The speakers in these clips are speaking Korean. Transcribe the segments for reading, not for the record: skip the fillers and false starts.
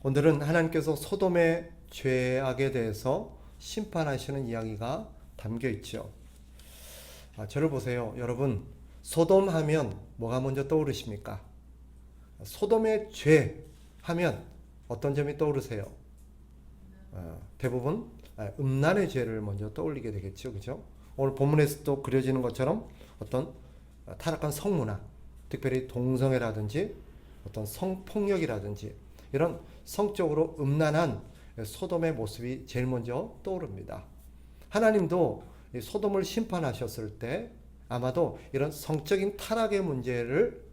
오늘은 하나님께서 소돔의 죄악에 대해서 심판하시는 이야기가 담겨 있죠. 저를 보세요. 여러분, 소돔 하면 뭐가 먼저 떠오르십니까? 소돔의 죄 하면 어떤 점이 떠오르세요? 대부분 음란의 죄를 먼저 떠올리게 되겠죠. 그죠? 오늘 본문에서도 그려지는 것처럼 어떤 타락한 성문화, 특별히 동성애라든지 어떤 성폭력이라든지 이런 성적으로 음란한 소돔의 모습이 제일 먼저 떠오릅니다. 하나님도 소돔을 심판하셨을 때 아마도 이런 성적인 타락의 문제를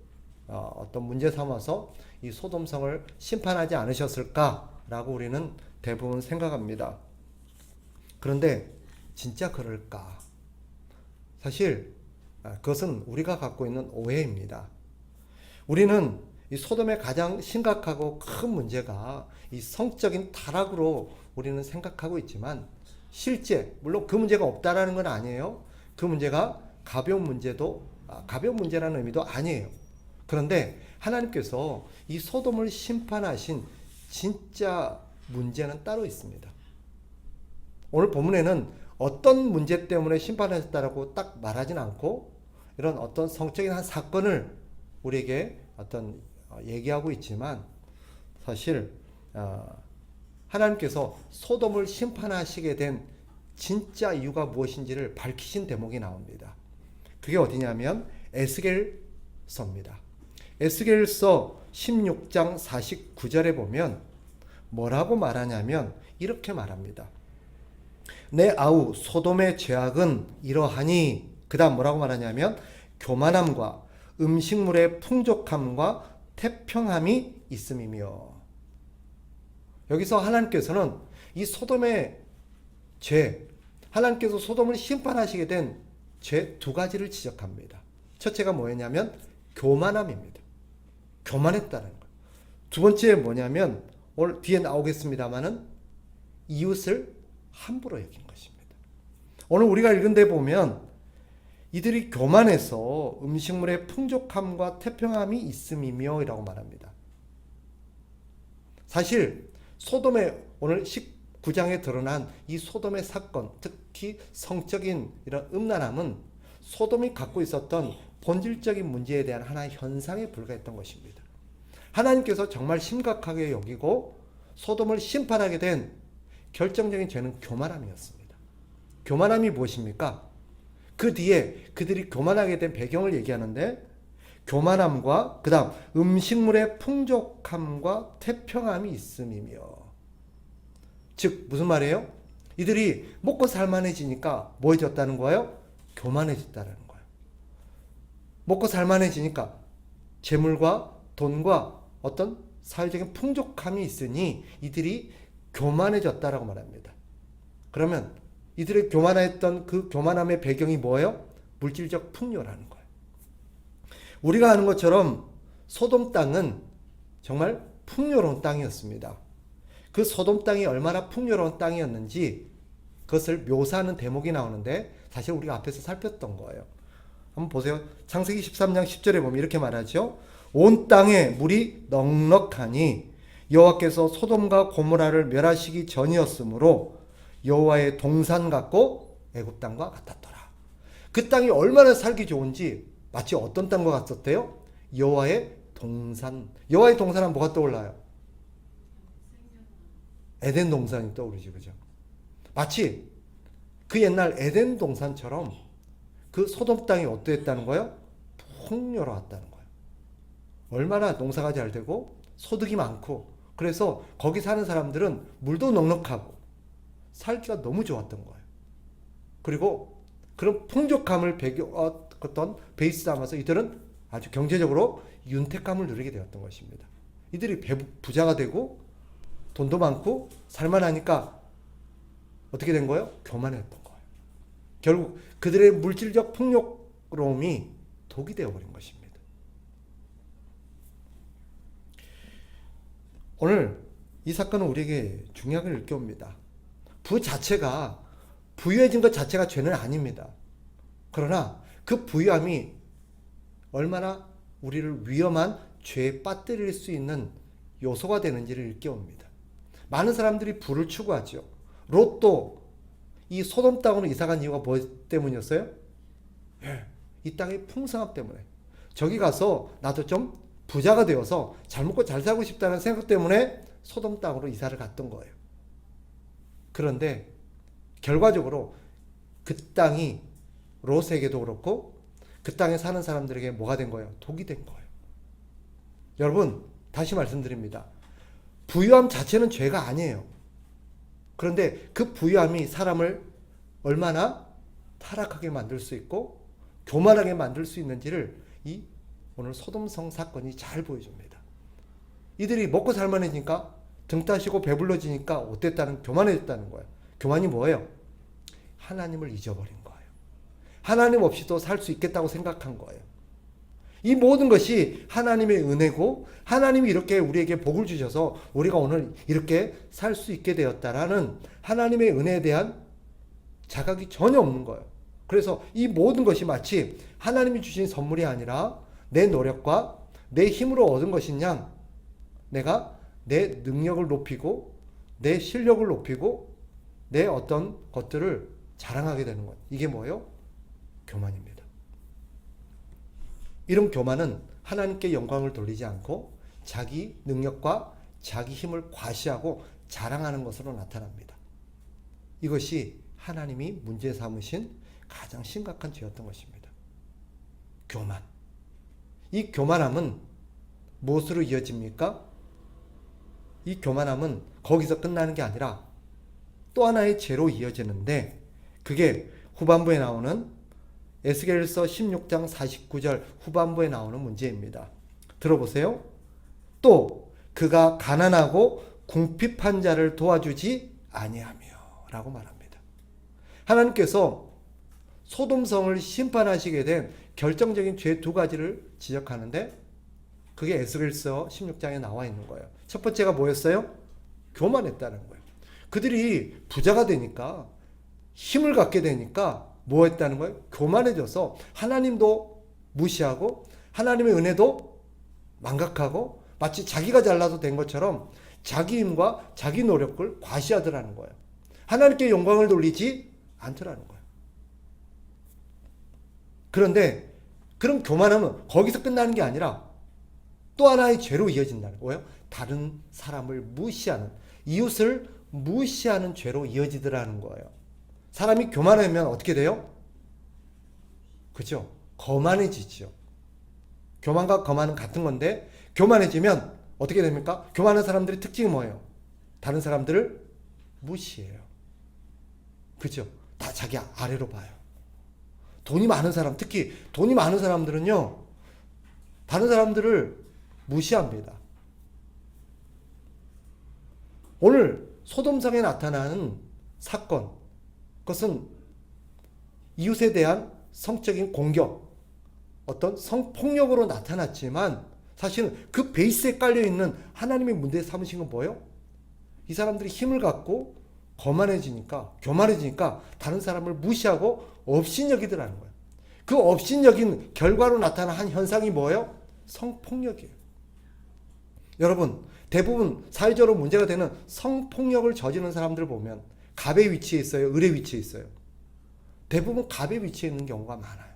어떤 문제 삼아서 이 소돔성을 심판하지 않으셨을까라고 우리는 대부분 생각합니다. 그런데 진짜 그럴까? 사실 그것은 우리가 갖고 있는 오해입니다. 우리는 이 소돔의 가장 심각하고 큰 문제가 이 성적인 타락으로 우리는 생각하고 있지만 실제 물론 그 문제가 없다라는 건 아니에요. 그 문제가 가벼운 문제라는 의미도 아니에요. 그런데 하나님께서 이 소돔을 심판하신 진짜 문제는 따로 있습니다. 오늘 본문에는 어떤 문제 때문에 심판하셨다라고 딱 말하진 않고 이런 어떤 성적인 한 사건을 우리에게 어떤 얘기하고 있지만 사실 하나님께서 소돔을 심판하시게 된 진짜 이유가 무엇인지를 밝히신 대목이 나옵니다. 그게 어디냐면 에스겔서입니다. 에스겔서 16장 49절에 보면 뭐라고 말하냐면 이렇게 말합니다. 내 아우 소돔의 죄악은 이러하니, 그 다음 뭐라고 말하냐면 교만함과 음식물의 풍족함과 태평함이 있음이며. 여기서 하나님께서는 이 소돔의 죄, 하나님께서 소돔을 심판하시게 된 죄 두 가지를 지적합니다. 첫째가 뭐였냐면 교만함입니다. 교만했다는 거예요. 두 번째 뭐냐면 오늘 뒤에 나오겠습니다만은 이웃을 함부로 여긴 것입니다. 오늘 우리가 읽은 데 보면 이들이 교만해서 음식물의 풍족함과 태평함이 있음이며 이라고 말합니다. 사실 소돔의 오늘 19장에 드러난 이 소돔의 사건, 특히 성적인 이런 음란함은 소돔이 갖고 있었던 본질적인 문제에 대한 하나의 현상에 불과했던 것입니다. 하나님께서 정말 심각하게 여기고 소돔을 심판하게 된 결정적인 죄는 교만함이었습니다. 교만함이 무엇입니까? 그 뒤에 그들이 교만하게 된 배경을 얘기하는데 교만함과 그 다음 음식물의 풍족함과 태평함이 있음이며. 즉 무슨 말이에요? 이들이 먹고 살만해지니까 뭐해졌다는 거예요? 교만해졌다는 거예요. 먹고 살만해지니까 재물과 돈과 어떤 사회적인 풍족함이 있으니 이들이 교만해졌다라고 말합니다. 그러면 이들의 교만했던 그 교만함의 배경이 뭐예요? 물질적 풍요라는 거예요. 우리가 아는 것처럼 소돔 땅은 정말 풍요로운 땅이었습니다. 그 소돔 땅이 얼마나 풍요로운 땅이었는지 그것을 묘사하는 대목이 나오는데 사실 우리가 앞에서 살폈던 거예요. 한번 보세요. 창세기 13장 10절에 보면 이렇게 말하죠. 온 땅에 물이 넉넉하니 여호와께서 소돔과 고모라를 멸하시기 전이었으므로 여호와의 동산 같고 애굽 땅과 같았더라. 그 땅이 얼마나 살기 좋은지 마치 어떤 땅과 같았대요? 여호와의 동산. 여호와의 동산은 뭐가 떠올라요? 에덴 동산이 떠오르지, 그죠? 마치 그 옛날 에덴 동산처럼 그 소돔 땅이 어떠했다는 거예요? 풍요로웠다는 거예요. 얼마나 농사가 잘 되고 소득이 많고 그래서 거기 사는 사람들은 물도 넉넉하고 살기가 너무 좋았던 거예요. 그리고 그런 풍족함을 어떤 베이스 삼아서 이들은 아주 경제적으로 윤택감을 누리게 되었던 것입니다. 이들이 부자가 되고 돈도 많고 살만하니까 어떻게 된 거예요? 교만했던 거예요. 결국 그들의 물질적 풍요로움이 독이 되어버린 것입니다. 오늘 이 사건은 우리에게 중요한 걸 일깨웁니다. 부유해진 것 자체가 죄는 아닙니다. 그러나 그 부유함이 얼마나 우리를 위험한 죄에 빠뜨릴 수 있는 요소가 되는지를 일깨웁니다. 많은 사람들이 부를 추구하죠. 롯도 이 소돔 땅으로 이사간 이유가 뭐 때문이었어요? 이 땅의 풍성함 때문에. 저기 가서 나도 좀 부자가 되어서 잘 먹고 잘 살고 싶다는 생각 때문에 소돔 땅으로 이사를 갔던 거예요. 그런데 결과적으로 그 땅이 롯에게도 그렇고 그 땅에 사는 사람들에게 뭐가 된 거예요? 독이 된 거예요. 여러분, 다시 말씀드립니다. 부유함 자체는 죄가 아니에요. 그런데 그 부유함이 사람을 얼마나 타락하게 만들 수 있고 교만하게 만들 수 있는지를 이 오늘 소돔성 사건이 잘 보여줍니다. 이들이 먹고 살만해지니까 등 따시고 배불러지니까 어땠다는, 교만해졌다는 거예요. 교만이 뭐예요? 하나님을 잊어버린 거예요. 하나님 없이도 살 수 있겠다고 생각한 거예요. 이 모든 것이 하나님의 은혜고 하나님이 이렇게 우리에게 복을 주셔서 우리가 오늘 이렇게 살 수 있게 되었다라는 하나님의 은혜에 대한 자각이 전혀 없는 거예요. 그래서 이 모든 것이 마치 하나님이 주신 선물이 아니라 내 노력과 내 힘으로 얻은 것인 양 내가 내 능력을 높이고 내 실력을 높이고 내 어떤 것들을 자랑하게 되는 거예요. 이게 뭐예요? 교만입니다. 이런 교만은 하나님께 영광을 돌리지 않고 자기 능력과 자기 힘을 과시하고 자랑하는 것으로 나타납니다. 이것이 하나님이 문제 삼으신 가장 심각한 죄였던 것입니다. 교만. 이 교만함은 무엇으로 이어집니까? 이 교만함은 거기서 끝나는 게 아니라 또 하나의 죄로 이어지는데 그게 후반부에 나오는 에스겔서 16장 49절 후반부에 나오는 문제입니다. 들어보세요. 또 그가 가난하고 궁핍한 자를 도와주지 아니하며 라고 말합니다. 하나님께서 소돔성을 심판하시게 된 결정적인 죄 두 가지를 지적하는데 그게 에스겔서 16장에 나와 있는 거예요. 첫 번째가 뭐였어요? 교만했다는 거예요. 그들이 부자가 되니까 힘을 갖게 되니까 뭐 했다는 거예요? 교만해져서 하나님도 무시하고 하나님의 은혜도 망각하고 마치 자기가 잘나서 된 것처럼 자기 힘과 자기 노력을 과시하더라는 거예요. 하나님께 영광을 돌리지 않더라는 거예요. 그런데 그런 교만함은 거기서 끝나는 게 아니라 또 하나의 죄로 이어진다는 거예요. 다른 사람을 무시하는, 이웃을 무시하는 죄로 이어지더라는 거예요. 사람이 교만하면 어떻게 돼요? 그죠? 거만해지죠. 교만과 거만은 같은 건데 교만해지면 어떻게 됩니까? 교만한 사람들의 특징이 뭐예요? 다른 사람들을 무시해요. 그죠? 다 자기 아래로 봐요. 돈이 많은 사람, 특히 돈이 많은 사람들은요, 다른 사람들을 무시합니다. 오늘 소돔성에 나타나는 사건, 그것은 이웃에 대한 성적인 공격, 어떤 성폭력으로 나타났지만 사실은 그 베이스에 깔려있는 하나님의 문제 삼으신 건 뭐예요? 이 사람들이 힘을 갖고 거만해지니까, 교만해지니까 다른 사람을 무시하고 업신여기더라는 거예요. 그 업신여긴 결과로 나타난 한 현상이 뭐예요? 성폭력이에요. 여러분, 대부분 사회적으로 문제가 되는 성폭력을 저지르는 사람들을 보면 갑의 위치에 있어요? 을의 위치에 있어요? 대부분 갑의 위치에 있는 경우가 많아요.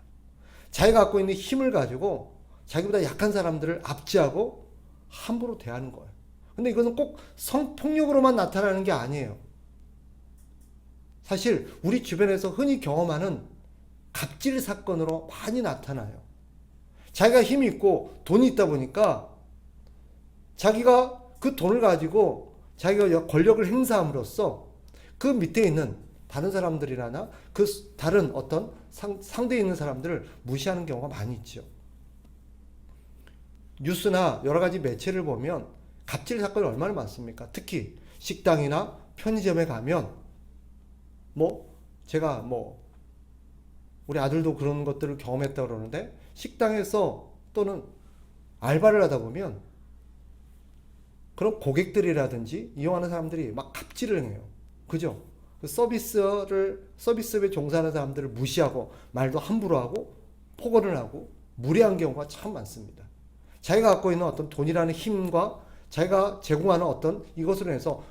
자기가 갖고 있는 힘을 가지고 자기보다 약한 사람들을 압제하고 함부로 대하는 거예요. 근데 이것은 꼭 성폭력으로만 나타나는 게 아니에요. 사실 우리 주변에서 흔히 경험하는 갑질 사건으로 많이 나타나요. 자기가 힘이 있고 돈이 있다 보니까 자기가 그 돈을 가지고 자기가 권력을 행사함으로써 그 밑에 있는 다른 사람들이라나 그 다른 어떤 상대에 있는 사람들을 무시하는 경우가 많이 있죠. 뉴스나 여러 가지 매체를 보면 갑질 사건이 얼마나 많습니까? 특히 식당이나 편의점에 가면 제가 우리 아들도 그런 것들을 경험했다고 그러는데 식당에서 또는 알바를 하다 보면 그런 고객들이라든지 이용하는 사람들이 막 갑질을 해요. 그죠? 서비스업에 종사하는 사람들을 무시하고 말도 함부로 하고 폭언을 하고 무례한 경우가 참 많습니다. 자기가 갖고 있는 어떤 돈이라는 힘과 자기가 제공하는 어떤 이것으로 해서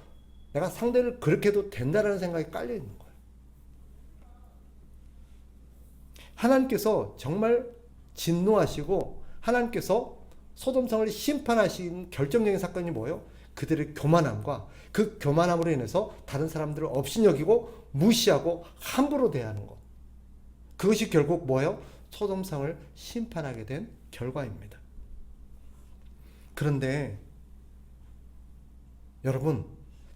내가 상대를 그렇게 해도 된다는 생각이 깔려 있는 거예요. 하나님께서 정말 진노하시고 하나님께서 소돔성을 심판하신 결정적인 사건이 뭐예요? 그들의 교만함과 그 교만함으로 인해서 다른 사람들을 업신여기고 무시하고 함부로 대하는 것. 그것이 결국 뭐예요? 소돔성을 심판하게 된 결과입니다. 그런데 여러분,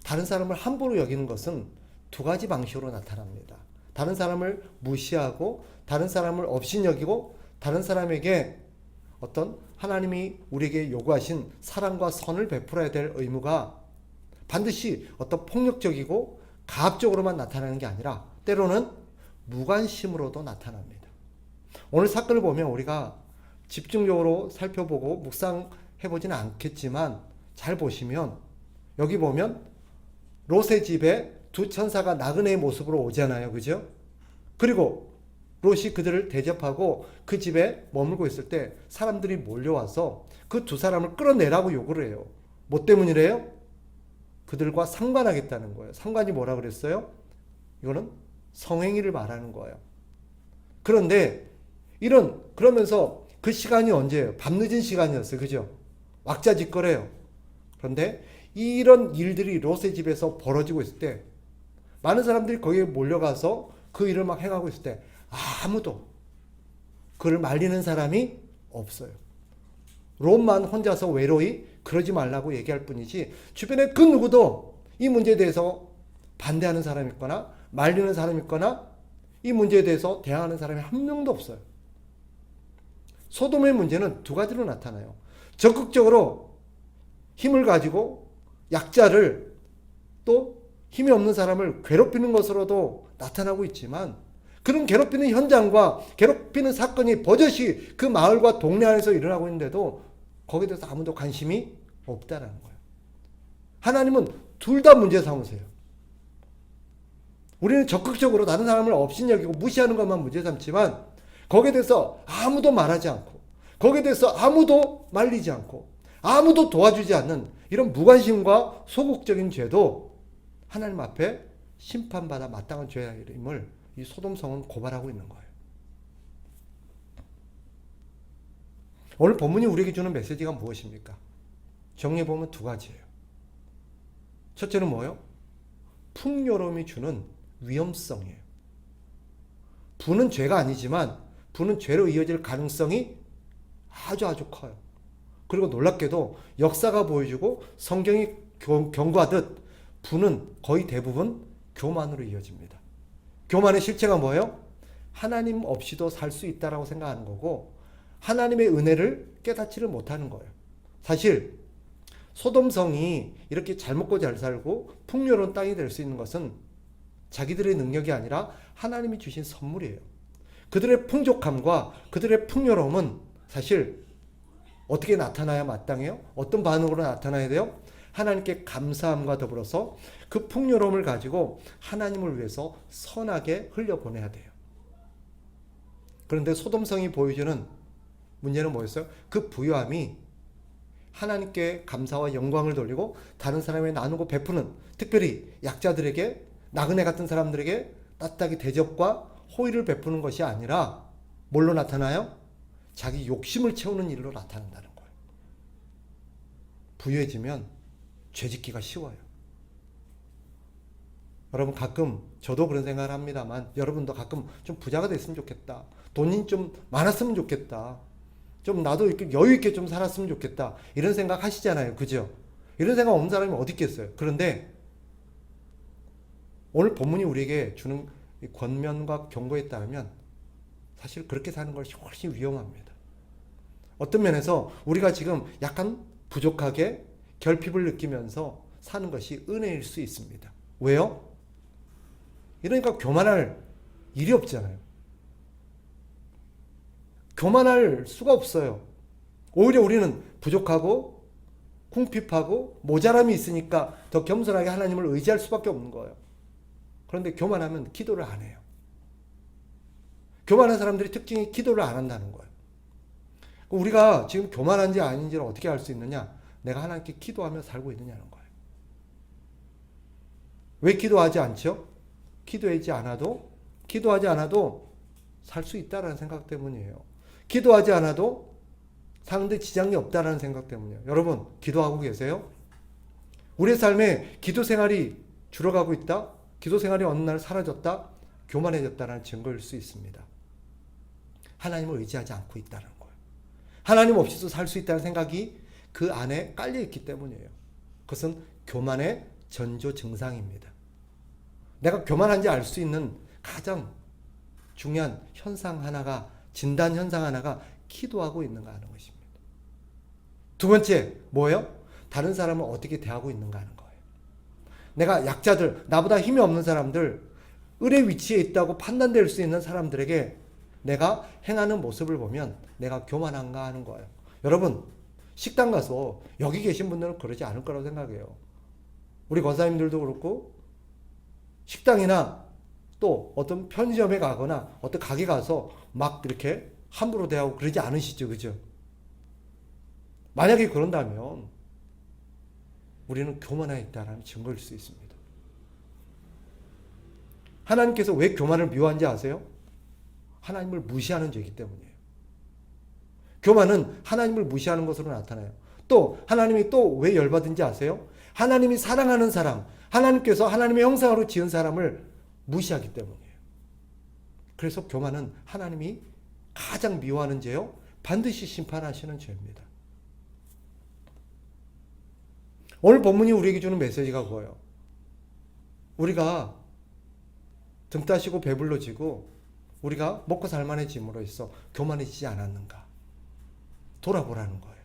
다른 사람을 함부로 여기는 것은 두 가지 방식으로 나타납니다. 다른 사람을 무시하고 다른 사람을 업신여기고 다른 사람에게 어떤 하나님이 우리에게 요구하신 사랑과 선을 베풀어야 될 의무가 반드시 어떤 폭력적이고 가압적으로만 나타나는 게 아니라 때로는 무관심으로도 나타납니다. 오늘 사건을 보면 우리가 집중적으로 살펴보고 묵상해보지는 않겠지만 잘 보시면 여기 보면 롯의 집에 두 천사가 나그네의 모습으로 오잖아요. 그죠? 그리고 롯이 그들을 대접하고 그 집에 머물고 있을 때 사람들이 몰려와서 그 두 사람을 끌어내라고 요구를 해요. 뭐 때문이래요? 그들과 상관하겠다는 거예요. 상관이 뭐라 그랬어요? 이거는 성행위를 말하는 거예요. 그런데 그러면서 그 시간이 언제예요? 밤늦은 시간이었어요. 그죠? 왁자지껄해요. 그런데 이런 일들이 롯의 집에서 벌어지고 있을 때 많은 사람들이 거기에 몰려가서 그 일을 막 행하고 있을 때 아무도 그를 말리는 사람이 없어요. 롯만 혼자서 외로이 그러지 말라고 얘기할 뿐이지 주변에 그 누구도 이 문제에 대해서 반대하는 사람이 있거나 말리는 사람이 있거나 이 문제에 대해서 대항하는 사람이 한 명도 없어요. 소돔의 문제는 두 가지로 나타나요. 적극적으로 힘을 가지고 약자를 또 힘이 없는 사람을 괴롭히는 것으로도 나타나고 있지만 그런 괴롭히는 현장과 괴롭히는 사건이 버젓이 그 마을과 동네 안에서 일어나고 있는데도 거기에 대해서 아무도 관심이 없다는 거예요. 하나님은 둘 다 문제 삼으세요. 우리는 적극적으로 다른 사람을 업신여기고 무시하는 것만 문제 삼지만 거기에 대해서 아무도 말하지 않고 거기에 대해서 아무도 말리지 않고 아무도 도와주지 않는 이런 무관심과 소극적인 죄도 하나님 앞에 심판받아 마땅한 죄임을 이 소돔성은 고발하고 있는 거예요. 오늘 본문이 우리에게 주는 메시지가 무엇입니까? 정리해보면 두 가지예요. 첫째는 뭐예요? 풍요로움이 주는 위험성이에요. 부는 죄가 아니지만 부는 죄로 이어질 가능성이 아주 커요. 그리고 놀랍게도 역사가 보여주고 성경이 경고하듯 부는 거의 대부분 교만으로 이어집니다. 교만의 실체가 뭐예요? 하나님 없이도 살 수 있다라고 생각하는 거고 하나님의 은혜를 깨닫지를 못하는 거예요. 사실 소돔성이 이렇게 잘 먹고 잘 살고 풍요로운 땅이 될 수 있는 것은 자기들의 능력이 아니라 하나님이 주신 선물이에요. 그들의 풍족함과 그들의 풍요로움은 사실 어떻게 나타나야 마땅해요? 어떤 반응으로 나타나야 돼요? 하나님께 감사함과 더불어서 그 풍요로움을 가지고 하나님을 위해서 선하게 흘려보내야 돼요. 그런데 소돔성이 보여주는 문제는 뭐였어요? 그 부유함이 하나님께 감사와 영광을 돌리고 다른 사람에게 나누고 베푸는, 특별히 약자들에게, 나그네 같은 사람들에게 따뜻하게 대접과 호의를 베푸는 것이 아니라 뭘로 나타나요? 자기 욕심을 채우는 일로 나타난다는 거예요. 부유해지면 죄짓기가 쉬워요. 여러분 가끔 저도 그런 생각을 합니다만 여러분도 가끔 좀 부자가 됐으면 좋겠다. 돈이 좀 많았으면 좋겠다. 좀 나도 이렇게 여유 있게 좀 살았으면 좋겠다. 이런 생각 하시잖아요. 그죠? 이런 생각 없는 사람이 어디 있겠어요. 그런데 오늘 본문이 우리에게 주는 권면과 경고에 따르면 사실 그렇게 사는 것이 훨씬 위험합니다. 어떤 면에서 우리가 지금 약간 부족하게 결핍을 느끼면서 사는 것이 은혜일 수 있습니다. 왜요? 이러니까 교만할 일이 없잖아요. 교만할 수가 없어요. 오히려 우리는 부족하고 궁핍하고 모자람이 있으니까 더 겸손하게 하나님을 의지할 수밖에 없는 거예요. 그런데 교만하면 기도를 안 해요. 교만한 사람들의 특징이 기도를 안 한다는 거예요. 우리가 지금 교만한지 아닌지를 어떻게 알 수 있느냐? 내가 하나님께 기도하며 살고 있느냐는 거예요. 왜 기도하지 않죠? 기도하지 않아도 살 수 있다라는 생각 때문이에요. 기도하지 않아도 사는데 지장이 없다라는 생각 때문이에요. 여러분, 기도하고 계세요? 우리의 삶에 기도 생활이 줄어가고 있다? 기도 생활이 어느 날 사라졌다? 교만해졌다는 증거일 수 있습니다. 하나님을 의지하지 않고 있다는 거예요. 하나님 없이도 살 수 있다는 생각이 그 안에 깔려 있기 때문이에요. 그것은 교만의 전조 증상입니다. 내가 교만한지 알 수 있는 가장 중요한 현상 하나가, 진단 현상 하나가 기도하고 있는가 하는 것입니다. 두 번째, 뭐예요? 다른 사람을 어떻게 대하고 있는가 하는 거예요. 내가 약자들, 나보다 힘이 없는 사람들, 을의 위치에 있다고 판단될 수 있는 사람들에게 내가 행하는 모습을 보면 내가 교만한가 하는 거예요. 여러분, 식당 가서 여기 계신 분들은 그러지 않을 거라고 생각해요. 우리 권사님들도 그렇고 식당이나 또 어떤 편의점에 가거나 어떤 가게 가서 막 이렇게 함부로 대하고 그러지 않으시죠, 그죠? 만약에 그런다면 우리는 교만해 있다는 증거일 수 있습니다. 하나님께서 왜 교만을 미워한지 아세요? 하나님을 무시하는 죄이기 때문이에요. 교만은 하나님을 무시하는 것으로 나타나요. 또 하나님이 또 왜 열받은지 아세요? 하나님이 사랑하는 사람, 하나님께서 하나님의 형상으로 지은 사람을 무시하기 때문이에요. 그래서 교만은 하나님이 가장 미워하는 죄요, 반드시 심판하시는 죄입니다. 오늘 본문이 우리에게 주는 메시지가 뭐예요? 우리가 등 따시고 배불러지고 우리가 먹고 살만해짐으로 있어 교만해지지 않았는가? 돌아보라는 거예요.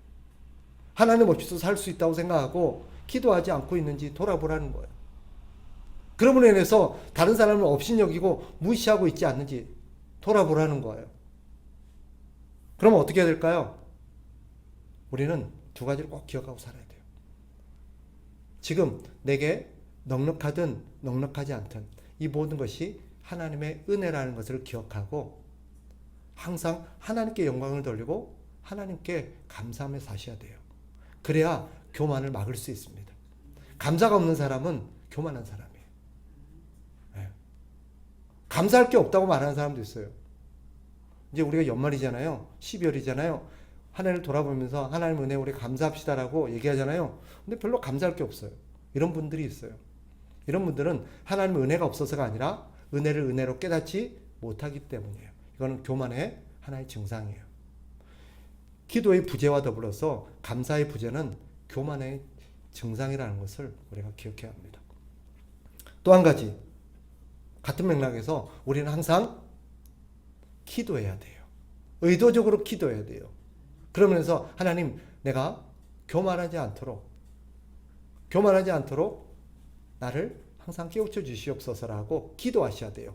하나님 없이도 살 수 있다고 생각하고 기도하지 않고 있는지 돌아보라는 거예요. 그러므로 인해서 다른 사람을 업신여기고 무시하고 있지 않는지 돌아보라는 거예요. 그러면 어떻게 해야 될까요? 우리는 두 가지를 꼭 기억하고 살아야 돼요. 지금 내게 넉넉하든 넉넉하지 않든 이 모든 것이 하나님의 은혜라는 것을 기억하고 항상 하나님께 영광을 돌리고 하나님께 감사하며 사셔야 돼요. 그래야 교만을 막을 수 있습니다. 감사가 없는 사람은 교만한 사람이에요. 네. 감사할 게 없다고 말하는 사람도 있어요. 이제 우리가 연말이잖아요. 12월이잖아요. 한 해를 돌아보면서 하나님 은혜 우리 감사합시다라고 얘기하잖아요. 근데 별로 감사할 게 없어요. 이런 분들이 있어요. 이런 분들은 하나님 은혜가 없어서가 아니라 은혜를 은혜로 깨닫지 못하기 때문이에요. 이거는 교만의 하나의 증상이에요. 기도의 부재와 더불어서 감사의 부재는 교만의 증상이라는 것을 우리가 기억해야 합니다. 또 한 가지, 같은 맥락에서 우리는 항상 기도해야 돼요. 의도적으로 기도해야 돼요. 그러면서 하나님, 내가 교만하지 않도록 나를 항상 깨우쳐 주시옵소서라고 기도하셔야 돼요.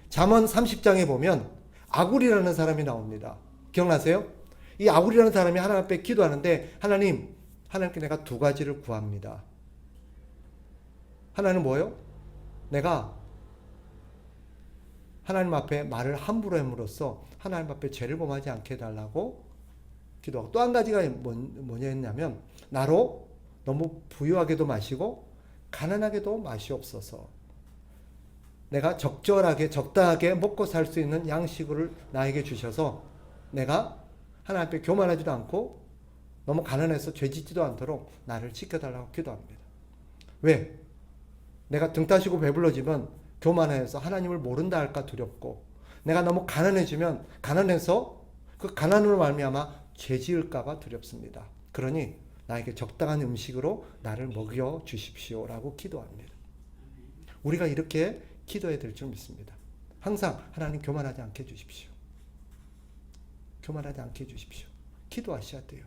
잠언 30장에 보면 아굴이라는 사람이 나옵니다. 기억나세요? 이 아굴이라는 사람이 하나님 앞에 기도하는데 하나님께 내가 두 가지를 구합니다. 하나는 뭐예요? 내가 하나님 앞에 말을 함부로 함으로써 하나님 앞에 죄를 범하지 않게 해달라고 기도하고, 또 한 가지가 뭐냐 했냐면 나로 너무 부유하게도 마시고 가난하게도 마시옵소서. 내가 적당하게 먹고 살 수 있는 양식을 나에게 주셔서 내가 하나님 앞에 교만하지도 않고 너무 가난해서 죄 짓지도 않도록 나를 지켜달라고 기도합니다. 왜? 내가 등 따시고 배불러지면 교만해서 하나님을 모른다 할까 두렵고, 내가 너무 가난해서 그 가난으로 말미암아 죄 지을까 봐 두렵습니다. 그러니 나에게 적당한 음식으로 나를 먹여 주십시오라고 기도합니다. 우리가 이렇게 기도해야 될 줄 믿습니다. 항상 하나님 교만하지 않게 해주십시오. 교만하지 않게 해주십시오. 기도하셔야 돼요.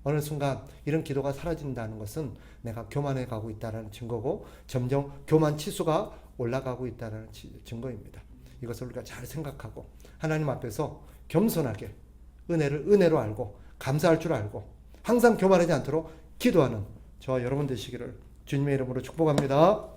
어느 순간 이런 기도가 사라진다는 것은 내가 교만해 가고 있다는 증거고 점점 교만 치수가 올라가고 있다는 증거입니다. 이것을 우리가 잘 생각하고 하나님 앞에서 겸손하게 은혜를 은혜로 알고 감사할 줄 알고 항상 교만하지 않도록 기도하는 저와 여러분 되시기를 주님의 이름으로 축복합니다.